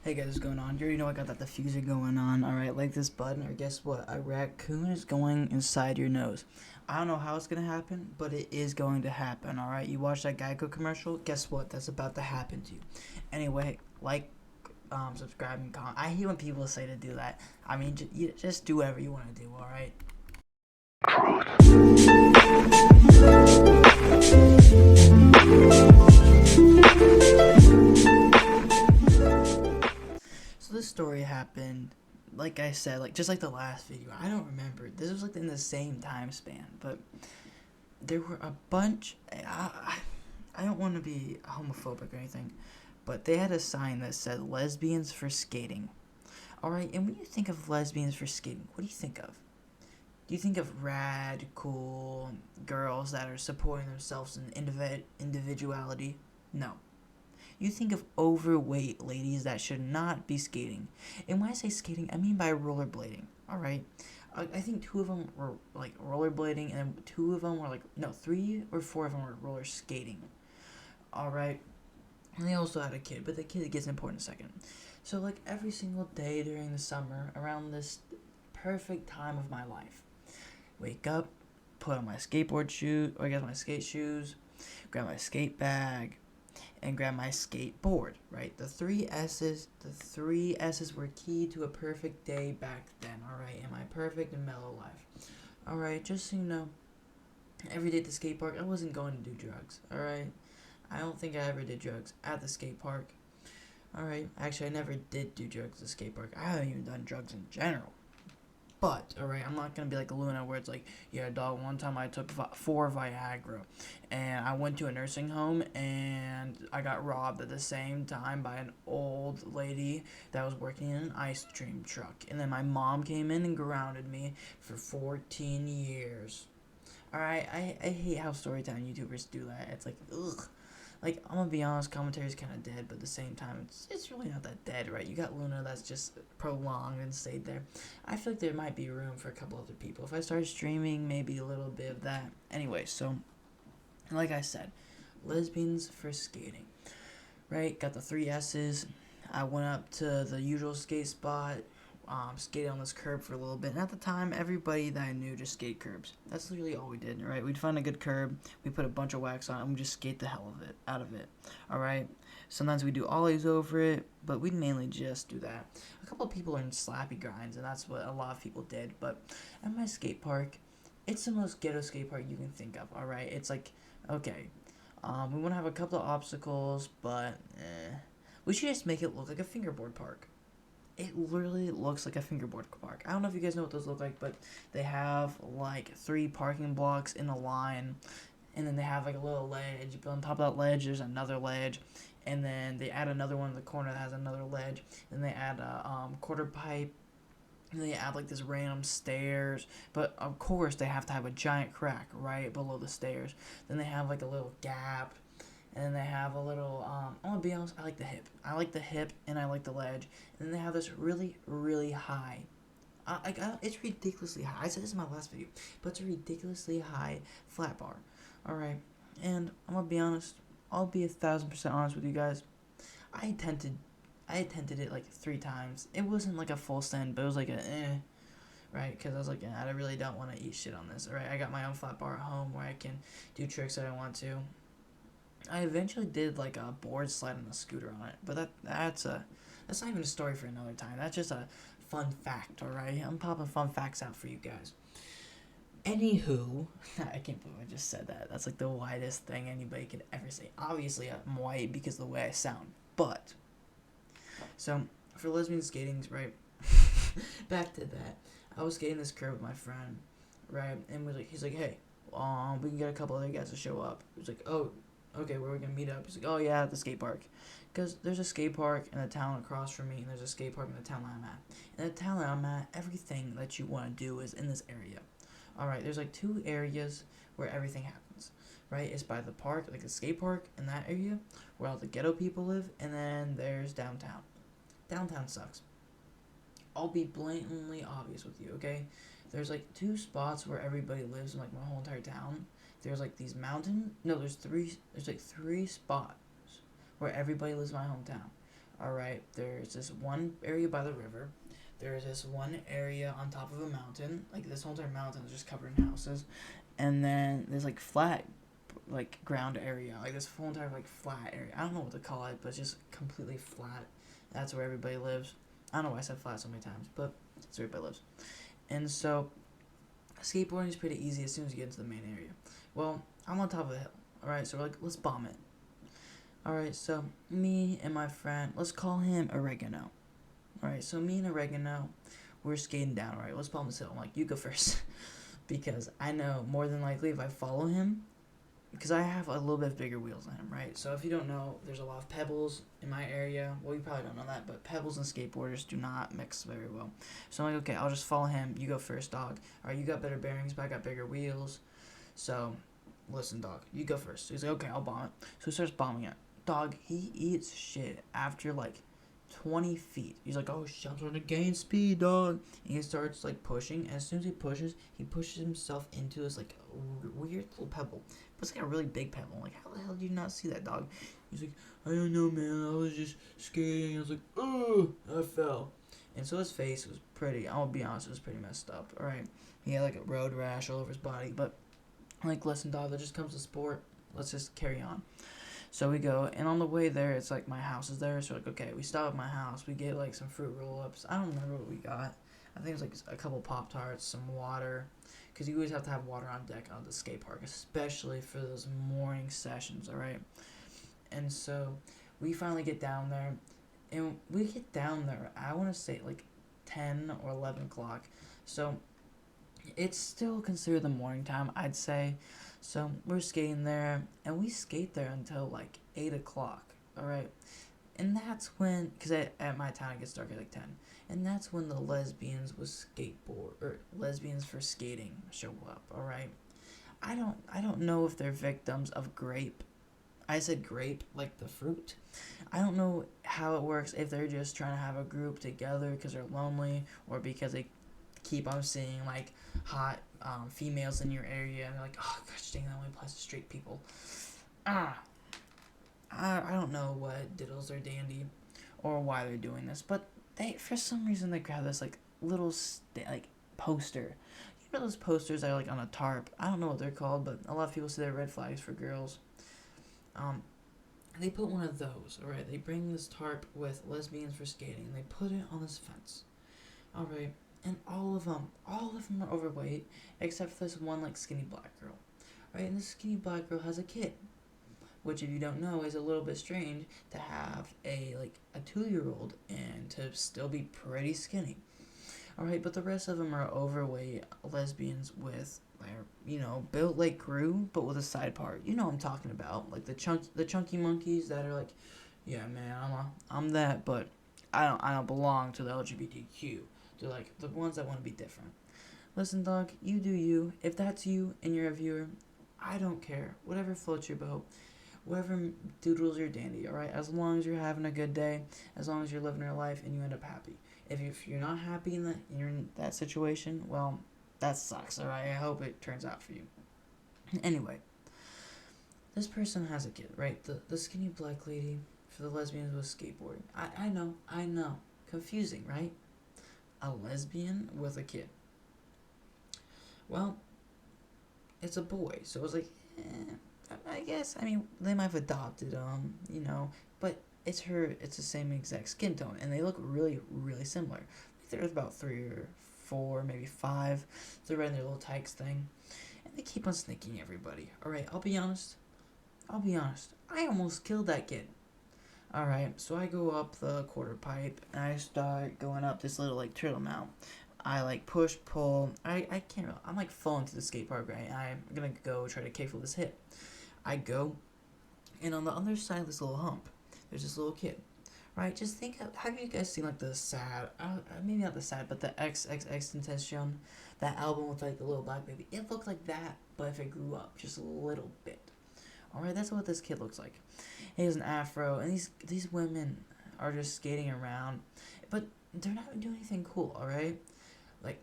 Hey guys, what's going on? You already know I got that diffuser going on. Alright, like this button, or guess what? A raccoon is going inside your nose. I don't know how it's gonna happen, but it is going to happen, alright? You watch that Geico commercial? Guess what? That's about to happen to you. Anyway, subscribe, and comment. I hate when people say to do that. I mean, just do whatever you want to do, alright? So this story happened, like I said, just like the last video. I don't remember. This was like in the same time span, but there were a bunch. I don't want to be homophobic or anything, but they had a sign that said "Lesbians for skating." All right, and when you think of lesbians for skating, what do you think of? Do you think of rad, cool girls that are supporting themselves in individuality? No. You think of overweight ladies that should not be skating. And when I say skating, I mean by rollerblading. Alright. I think two of them were like rollerblading, and then two of them were like, no, 3 or 4 of them were roller skating. Alright. And they also had a kid, but the kid gets important in a second. So, like, every single day during the summer, around this perfect time of my life, wake up, put on my skateboard shoes, or I guess my skate shoes, grab my skate bag, and grab my skateboard, right? The three S's were key to a perfect day back then, alright? In my perfect and mellow life. Alright, just so you know, every day at the skate park, I wasn't going to do drugs, alright? I don't think I ever did drugs at the skate park. Alright, actually, I never did do drugs at the skate park. I haven't even done drugs in general. But, alright, I'm not going to be like Luna where it's like, yeah, dog, one time I took 4 Viagra, and I went to a nursing home, and I got robbed at the same time by an old lady that was working in an ice cream truck. And then my mom came in and grounded me for 14 years. Alright, I hate how storytelling YouTubers do that. It's like, ugh. Like, I'm gonna be honest, commentary is kind of dead, but at the same time, it's really not that dead, right? You got Luna that's just prolonged and stayed there. I feel like there might be room for a couple other people. If I start streaming, maybe a little bit of that. Anyway, so, like I said, lesbians for skating, right? Got the 3 S's. I went up to the usual skate spot, skated on this curb for a little bit. And at the time, everybody that I knew just skate curbs. That's literally all we did, right? We'd find a good curb, we put a bunch of wax on it, and we just skate the hell of it, out of it, all right? Sometimes we do ollies over it, but we'd mainly just do that. A couple of people are in slappy grinds, and that's what a lot of people did. But at my skate park, it's the most ghetto skate park you can think of, all right? It's like, okay, we want to have a couple of obstacles, but we should just make it look like a fingerboard park. It literally looks like a fingerboard park. I don't know if you guys know what those look like, but they have like 3 parking blocks in a line, and then they have like a little ledge. But on top of that ledge, there's another ledge, and then they add another one in the corner that has another ledge. Then they add a quarter pipe. And they add like this random stairs, but of course they have to have a giant crack right below the stairs. Then they have like a little gap, and then they have a little, I'm gonna be honest, I like the hip, and I like the ledge. And then they have this really, really high, it's ridiculously high. I said this in my last video, but it's a ridiculously high flat bar. Alright, and I'm gonna be honest, I'll be 1,000% honest with you guys. I attempted, I attempted it like 3 times. It wasn't like a full send, but it was like right? Because I was like, I really don't want to eat shit on this, alright? I got my own flat bar at home where I can do tricks that I want to. I eventually did like a board slide on a scooter on it, but that's not even a story for another time. That's just a fun fact, alright? I'm popping fun facts out for you guys. Anywho, I can't believe I just said that. That's like the whitest thing anybody could ever say. Obviously, I'm white because of the way I sound, but so for lesbian skatings, right? Back to that. I was skating this curve with my friend, right? And he's like, hey, we can get a couple other guys to show up. He was like, oh, okay, where are we gonna meet up? He's like, oh yeah, at the skate park. Because there's a skate park in the town across from me, and there's a skate park in the town that I'm at. In the town that I'm at, everything that you want to do is in this area. Alright, there's like 2 areas where everything happens, right? It's by the park, like the skate park in that area, where all the ghetto people live, and then there's downtown. Downtown sucks. I'll be blatantly obvious with you, okay? There's like 2 spots where everybody lives in like my whole entire town. There's like these there's like 3 spots where everybody lives in my hometown. Alright, there's this one area by the river. There's this one area on top of a mountain. Like, this whole entire mountain is just covered in houses. And then there's, like, flat, like, ground area. Like, this whole entire, like, flat area. I don't know what to call it, but it's just completely flat. That's where everybody lives. I don't know why I said flat so many times, but that's where everybody lives. And so, skateboarding is pretty easy as soon as you get into the main area. Well, I'm on top of the hill. Alright, so we're like, let's bomb it. Alright, so me and my friend, let's call him Oregano. Alright, so me and Oregano, we're skating down. Alright, let's bomb this hill. I'm like, you go first. Because I know more than likely if I follow him, because I have a little bit bigger wheels than him, right? So if you don't know, there's a lot of pebbles in my area. Well, you probably don't know that, but pebbles and skateboarders do not mix very well. So I'm like, okay, I'll just follow him. You go first, dog. Alright, you got better bearings, but I got bigger wheels. So, listen, dog, you go first. So he's like, okay, I'll bomb it. So he starts bombing it. Dog, he eats shit after, like, 20 feet. He's like, oh shit, I'm starting to gain speed, dog. And he starts, like, pushing. As soon as he pushes himself into this, like, weird little pebble. But it's, like, a really big pebble. I'm like, how the hell did you not see that, dog? He's like, I don't know, man. I was just skating. I was like, oh, I fell. And so his face was pretty, I'll be honest, it was pretty messed up, alright? He had, like, a road rash all over his body. But, like, listen, dog, that just comes to sport. Let's just carry on. So we go, and on the way there, it's like my house is there. So, like, okay, we stop at my house. We get, like, some fruit roll-ups. I don't remember what we got. I think it was, like, a couple Pop-Tarts, some water. Because you always have to have water on deck on the skate park, especially for those morning sessions, all right? And so we finally get down there. And we get down there, I want to say, like, 10 or 11 o'clock. So it's still considered the morning time, I'd say. So we're skating there, and we skate there until like 8 o'clock, alright? And that's when, because at my town it gets dark at like 10, and that's when the lesbians with skateboard, or lesbians for skating show up, alright? I don't know if they're victims of grape. I said grape, like the fruit. I don't know how it works, if they're just trying to have a group together because they're lonely, or because they keep on seeing like hot females in your area and they're like, oh gosh dang, that only applies to straight people. I don't know what diddles their dandy or why they're doing this, but they, for some reason, they grab this like little like poster. You know those posters that are like on a tarp? I don't know what they're called, but a lot of people say they're red flags for girls. They put one of those, alright? They bring this tarp with lesbians for skating and they put it on this fence. Alright. And all of them are overweight, except for this one, like, skinny black girl. Right, and this skinny black girl has a kid. Which, if you don't know, is a little bit strange to have a 2-year-old and to still be pretty skinny. Alright, but the rest of them are overweight lesbians with, built like Gru, but with a side part. You know what I'm talking about. Like, the chunky monkeys that are like, yeah, man, I'm that, but I don't belong to the LGBTQ. They're like the ones that want to be different. Listen, dog, you do you. If that's you and you're a viewer, I don't care. Whatever floats your boat, whatever doodles your dandy, alright? As long as you're having a good day, as long as you're living your life and you end up happy. If you're not happy you're in that situation, well, that sucks, alright? I hope it turns out for you. Anyway, this person has a kid, right? The skinny black lady for the lesbians with skateboarding. I know. Confusing, right? A lesbian with a kid. Well, it's a boy, so it was like, I guess, they might have adopted but it's the same exact skin tone, and they look really, really similar. I think there's about 3 or 4, maybe 5. They're wearing their little tykes thing, and they keep on sneaking everybody. Alright, I'll be honest, I almost killed that kid. Alright, so I go up the quarter pipe, and I start going up this little, turtle mount. I, push, pull. I can't really, I'm, falling to the skate park, right? I'm gonna go try to kickflip this hit. I go, and on the other side of this little hump, there's this little kid, right? Just think of, have you guys seen, the sad, maybe not the sad, but the XXXTentacion, that album with, the little black baby? It looked like that, but if it grew up just a little bit. Alright, that's what this kid looks like. He has an afro, and these women are just skating around, but they're not doing anything cool, alright?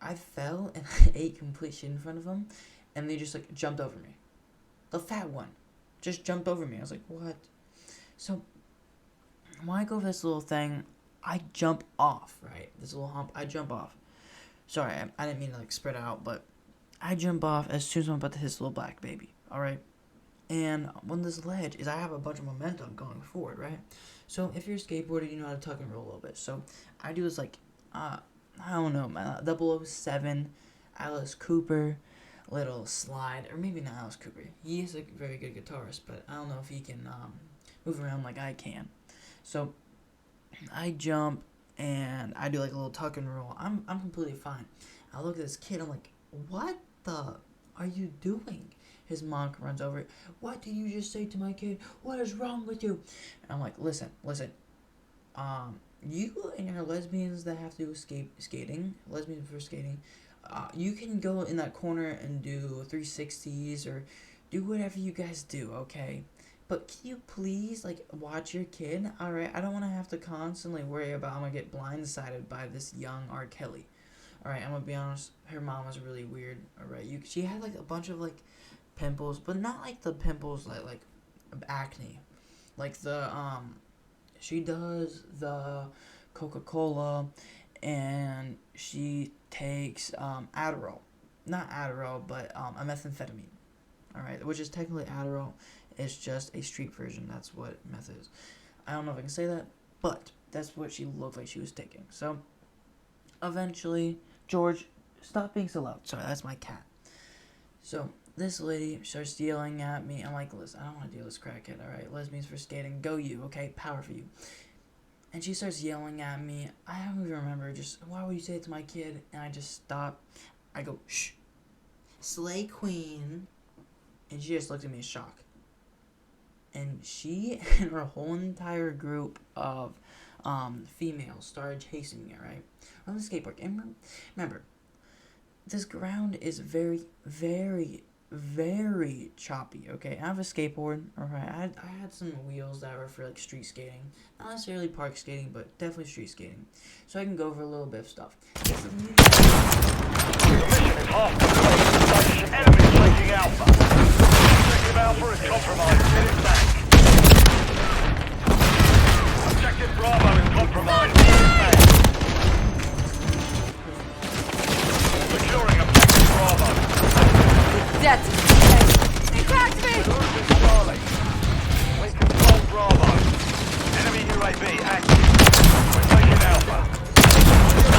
I fell, and I ate complete shit in front of them, and they just, jumped over me. The fat one just jumped over me. I was like, what? So, when I go for this little thing, I jump off, right? This little hump, I jump off. Sorry, I didn't mean to like spread out, but I jump off as soon as I'm about to hit this little black baby, alright? And on this ledge is I have a bunch of momentum going forward, right? So if you're a skateboarder, you know how to tuck and roll a little bit. So I do this like, I don't know, 007, Alice Cooper, little slide, or maybe not Alice Cooper. He is a very good guitarist, but I don't know if he can move around like I can. So I jump and I do like a little tuck and roll. I'm completely fine. I look at this kid. I'm like, what the are you doing? His mom runs over. What did you just say to my kid? What is wrong with you? And I'm like, listen. You and your lesbians that have to do skating, lesbians for skating, you can go in that corner and do 360s or do whatever you guys do, okay? But can you please, like, watch your kid, alright? I don't want to have to constantly worry about I'm going to get blindsided by this young R. Kelly. Alright, I'm going to be honest, her mom was really weird, alright? She had, like, a bunch of, like, pimples, but not, like, the pimples, like acne. Like, she does the Coca-Cola, and she takes, Adderall. Not Adderall, but, a methamphetamine. Alright, which is technically Adderall. It's just a street version. That's what meth is. I don't know if I can say that, but that's what she looked like she was taking. So, eventually, George, stop being so loud. Sorry, that's my cat. So, this lady starts yelling at me. I'm like, listen, I don't want to deal with this crackhead, alright? Lesbians for skating. Go you, okay? Power for you. And she starts yelling at me. I don't even remember. Just, why would you say it to my kid? And I just stop. I go, shh. Slay queen. And she just looked at me in shock. And she and her whole entire group of females started chasing me, right? On the skateboard. And remember, this ground is very, very, very choppy, okay? I have a skateboard, alright? I had some wheels that were for, like, street skating. Not necessarily park skating, but definitely street skating. So I can go over a little bit of stuff. The mission is half complete. Enemy taking Alpha. Objective Alpha is compromised. Get it back. Objective Bravo is compromised. Get it back. Securing Objective Bravo. That's they tracked me! Charlie. We control Bravo. Enemy UAV active. We're taking Alpha.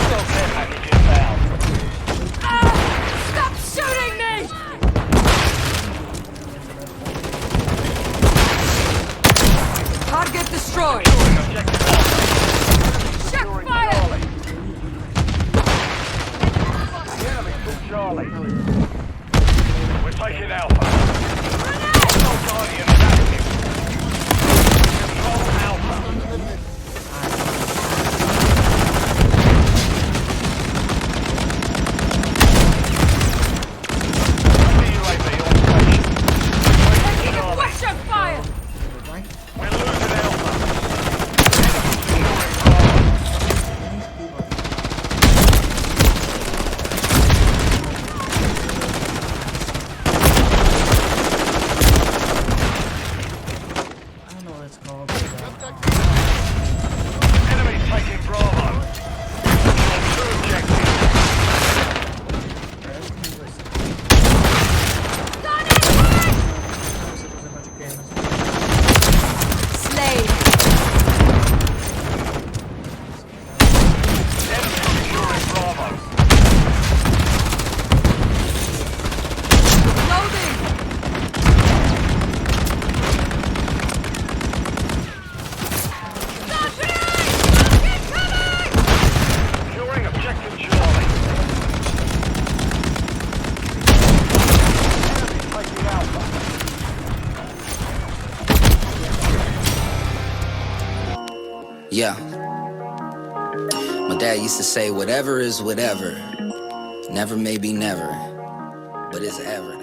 Still care package inbound. Stop shooting me! Target destroyed! Securing Objective Alpha. Check Securing fire! Charlie. The enemy took Charlie. We're taking Alpha. Hostile Guardian is active. Control Alpha. Enemy UAV on station. Taking Charlie. Question fire! We're losing Alpha. Enemy securing Bravo. I don't know what it's called. Enemy taking Bravo. Control 2 objectives. Slave! Enemy securing Bravo. Loading! Stop it! Keep coming! Securing Objective Charlie. Enemy taking Alpha. Yeah. My dad used to say, whatever is whatever. Never may be never, but it's ever.